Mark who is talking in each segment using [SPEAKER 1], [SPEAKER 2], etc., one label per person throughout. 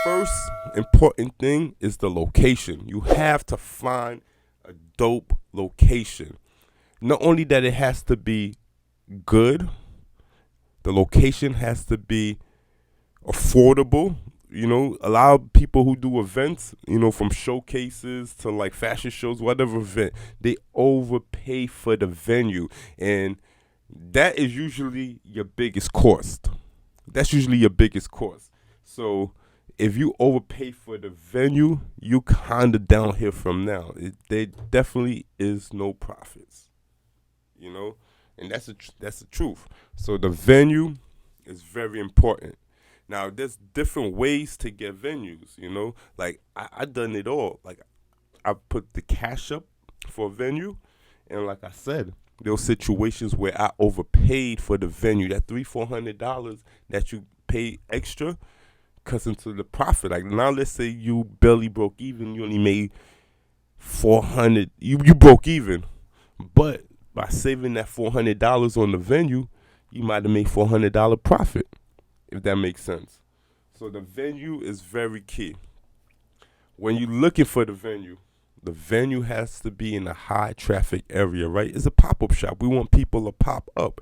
[SPEAKER 1] first important thing is the location. You have to find a dope location. Not only that it has to be good, the location has to be affordable. A lot of people who do events, from showcases to like fashion shows, whatever event, they overpay for the venue. And that is usually your biggest cost. That's usually your biggest cost. So if you overpay for the venue, you kind of downhill from now. There definitely is no profits, and that's the truth. So the venue is very important. Now, there's different ways to get venues. Like I done it all. Like I put the cash up for a venue, and like I said, there were situations where I overpaid for the venue. That $300-400 that you pay extra cuts into the profit. Like now, let's say you barely broke even. You only made 400. You broke even, but by saving that $400 on the venue, you might have made $400 profit, if that makes sense. So the venue is very key. When you're looking for the venue has to be in a high traffic area, right? It's a pop up shop. We want people to pop up,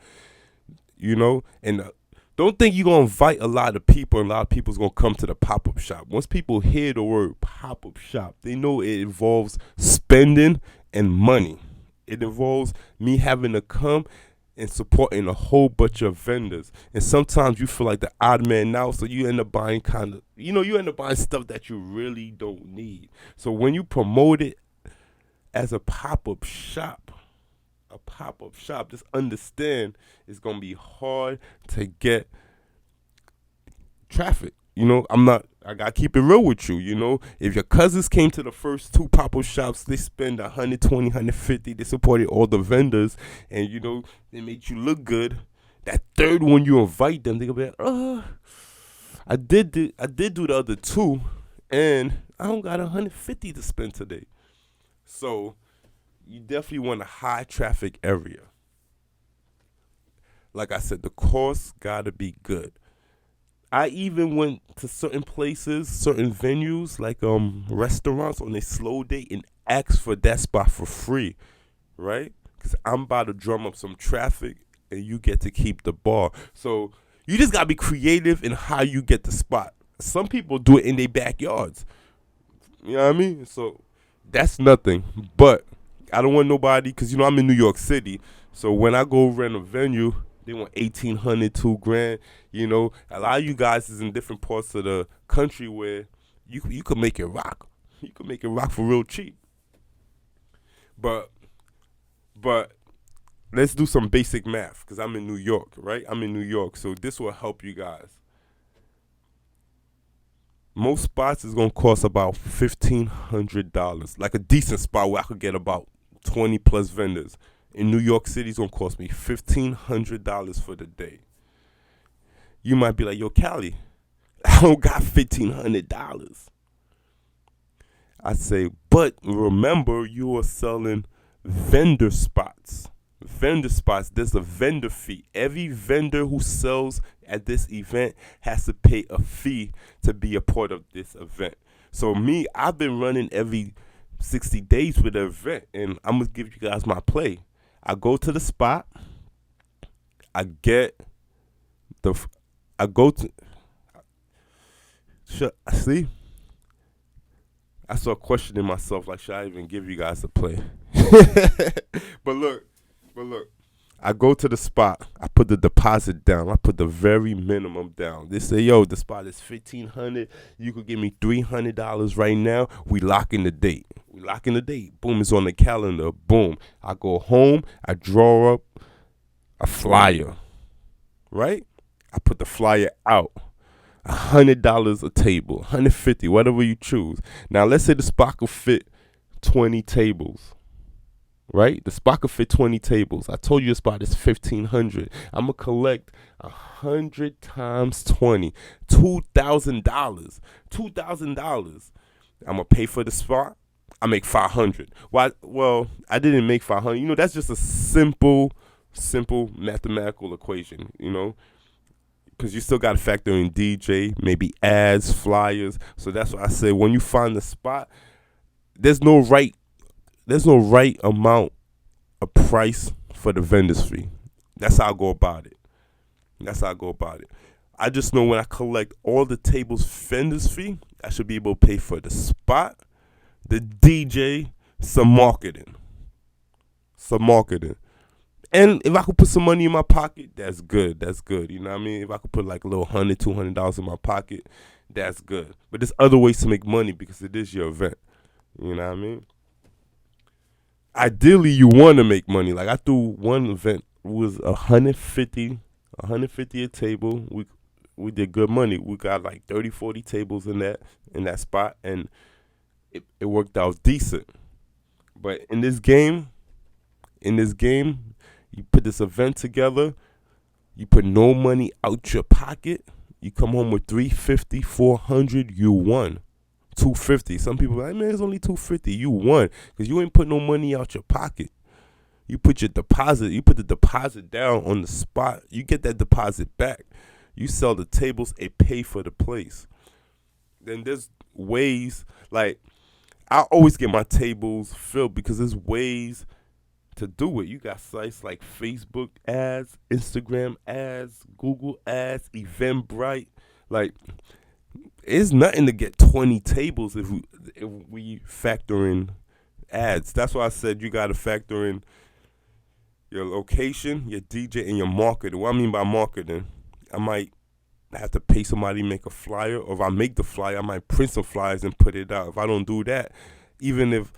[SPEAKER 1] and don't think you're going to invite a lot of people and a lot of people's going to come to the pop up shop. Once people hear the word pop up shop, they know it involves spending and money. It involves me having to come and supporting a whole bunch of vendors. And sometimes you feel like the odd man out, so you end up buying you end up buying stuff that you really don't need. So when you promote it as a pop-up shop, just understand it's going to be hard to get traffic. I gotta keep it real with you. If your cousins came to the first two pop-up shops, they spend 120, 150. They supported all the vendors, and they made you look good. That third one, you invite them, they gonna be like, I did do the other two, and I don't got 150 to spend today. So you definitely want a high traffic area. Like I said, the cost gotta be good. I even went to certain places, certain venues, like restaurants on a slow day and asked for that spot for free, right? Because I'm about to drum up some traffic and you get to keep the bar. So you just got to be creative in how you get the spot. Some people do it in their backyards. You know what I mean? So that's nothing. But I don't want nobody, because, I'm in New York City. So when I go rent a venue, they want 1,800, $2,000. A lot of you guys is in different parts of the country where you could make it rock. You could make it rock for real cheap. But let's do some basic math, because I'm in New York, right? I'm in New York, so this will help you guys. Most spots is gonna cost about $1,500, like a decent spot where I could get about 20 plus vendors. In New York City, it's gonna cost me $1,500 for the day. You might be like, yo, Cali, I don't got $1,500. I say, but remember, you are selling vendor spots. There's a vendor fee. Every vendor who sells at this event has to pay a fee to be a part of this event. So me, I've been running every 60 days with the event, and I'm gonna give you guys my play. I go to the spot. I go to. See? I start questioning myself, like, should I even give you guys a play? But look. I go to the spot. I put the deposit down. I put the very minimum down. They say, yo, the spot is $1,500. You could give me $300 right now. We lock in the date. Boom, it's on the calendar. Boom. I go home. I draw up a flyer. Right? I put the flyer out. $100 a table, $150, whatever you choose. Now let's say the spot could fit 20 tables. Right? The spot could fit 20 tables. I told you the spot is $1,500. I'm gonna collect 100 times 20, $2,000. $2,000. I'm gonna pay for the spot. I make 500. Why? Well, I didn't make 500. That's just a simple mathematical equation. because you still got to factor in DJ, maybe ads, flyers. So that's why I say when you find the spot, there's no right amount of price for the vendor's fee. That's how I go about it. I just know when I collect all the tables vendor's fee, I should be able to pay for the spot, the DJ, some marketing. And if I could put some money in my pocket, that's good. You know what I mean? If I could put like a little $100, $200 in my pocket, that's good. But there's other ways to make money because it is your event. You know what I mean? Ideally, you want to make money. Like I threw one event, it was 150 a table. We did good money. We got like 30, 40 tables in that spot, and it worked out decent. But in this game, you put this event together, you put no money out your pocket, you come home with 350, 400, you won. 250. Some people are like, man, it's only 250. You won because you ain't put no money out your pocket. You put the deposit down on the spot. You get that deposit back. You sell the tables and pay for the place. Then there's ways, like I always get my tables filled because there's ways to do it. You got sites like Facebook ads, Instagram ads, Google ads, Eventbrite. Like, it's nothing to get 20 tables if we factor in ads. That's why I said you got to factor in your location, your DJ, and your marketing. What I mean by marketing, I might have to pay somebody to make a flyer, or if I make the flyer, I might print some flyers and put it out. If I don't do that, even if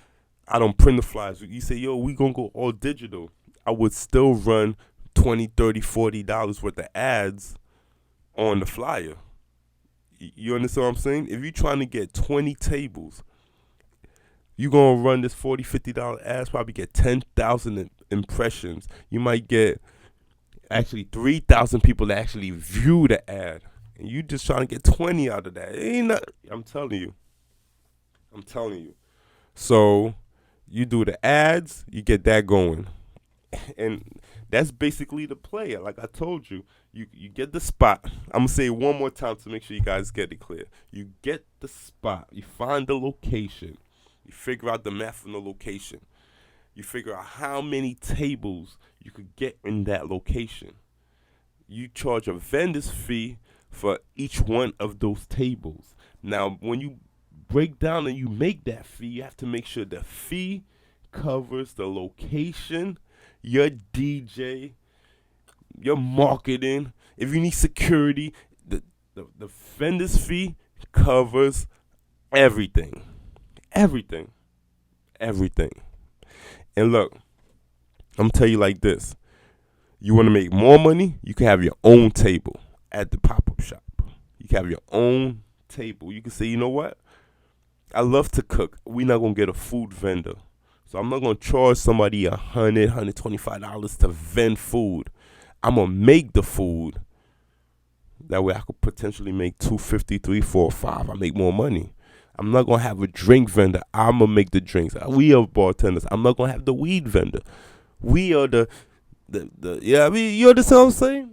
[SPEAKER 1] I don't print the flyers, you say, yo, we gonna go all digital, I would still run $20, $30, $40 worth of ads on the flyer. You understand what I'm saying? If you're trying to get 20 tables, you're going to run this $40, $50 ads, probably get 10,000 impressions. You might get actually 3,000 people that actually view the ad. And you just trying to get 20 out of that. It ain't nothing. I'm telling you. So you do the ads, you get that going. And that's basically the play. Like I told you, you get the spot. I'm going to say it one more time to make sure you guys get it clear. You get the spot. You find the location. You figure out the math from the location. You figure out how many tables you could get in that location. You charge a vendor's fee for each one of those tables. Now, when you break down and you make that fee, you have to make sure the fee covers the location, your DJ, your marketing. If you need security, the vendor's fee covers everything. Everything. And look, I'm going to tell you like this. You want to make more money, you can have your own table at the pop-up shop. You can have your own table. You can say, you know what? I love to cook. We're not going to get a food vendor. So I'm not going to charge somebody $100, $125 to vend food. I'm going to make the food. That way I could potentially make $250, $300, $400, $500. I make more money. I'm not going to have a drink vendor. I'm going to make the drinks. We are bartenders. I'm not going to have the weed vendor. We are the yeah, I mean, you understand what I'm saying?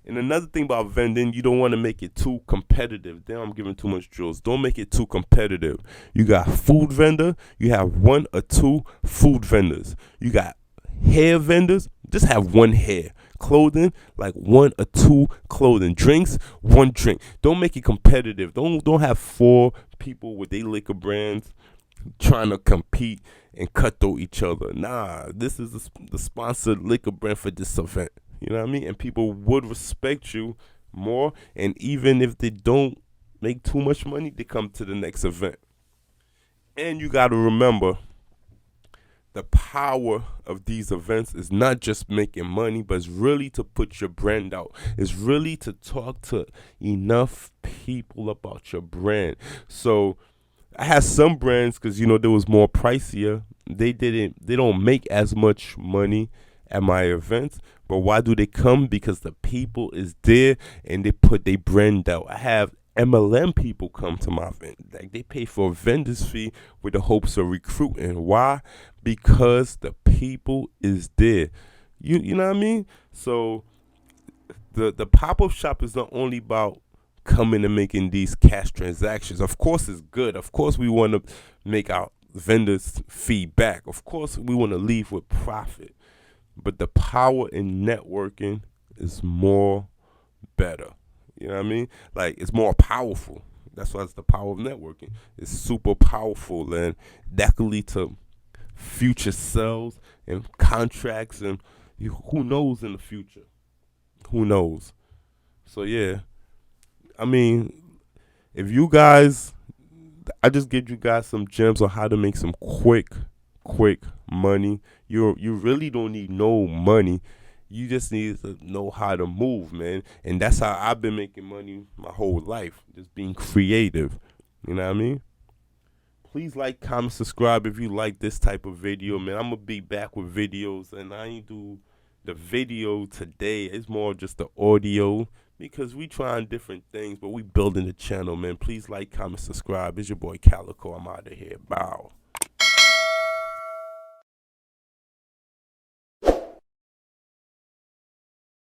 [SPEAKER 1] And another thing about vending, you don't want to make it too competitive. Damn, I'm giving too much drills. Don't make it too competitive. You got food vendor. You have 1 or 2 food vendors. You got hair vendors. Just have 1 hair. Clothing, like 1 or 2 clothing. Drinks, 1 drink. Don't make it competitive. Don't have 4 people with their liquor brands trying to compete and cutthroat each other. Nah, this is the sponsored liquor brand for this event. You know what I mean? And people would respect you more. And even if they don't make too much money, they come to the next event. And you got to remember, the power of these events is not just making money, but it's really to put your brand out. It's really to talk to enough people about your brand. So I had some brands, because there was more pricier. They don't make as much money at my events. But why do they come? Because the people is there and they put their brand out. I have MLM people come to my event. Like, they pay for a vendor's fee with the hopes of recruiting. Why? Because the people is there. You know what I mean? So The pop-up shop is not only about coming and making these cash transactions. Of course it's good. Of course we want to make our vendors feedback. Of course we want to leave with profit. But the power in networking is more better. You know what I mean? Like, it's more powerful. That's why it's the power of networking. It's super powerful, and that could lead to future sales and contracts, and who knows in the future? Who knows? So yeah, I mean, if you guys, I just give you guys some gems on how to make some quick money. You really don't need no money. You just need to know how to move, man. And that's how I've been making money my whole life, just being creative. You know what I mean? Please like, comment, subscribe if you like this type of video, man. I'm gonna be back with videos, and I ain't do the video today. It's more just the audio because we trying different things, but we building the channel, man. Please like, comment, subscribe. It's your boy Calico. I'm out of here. Bow.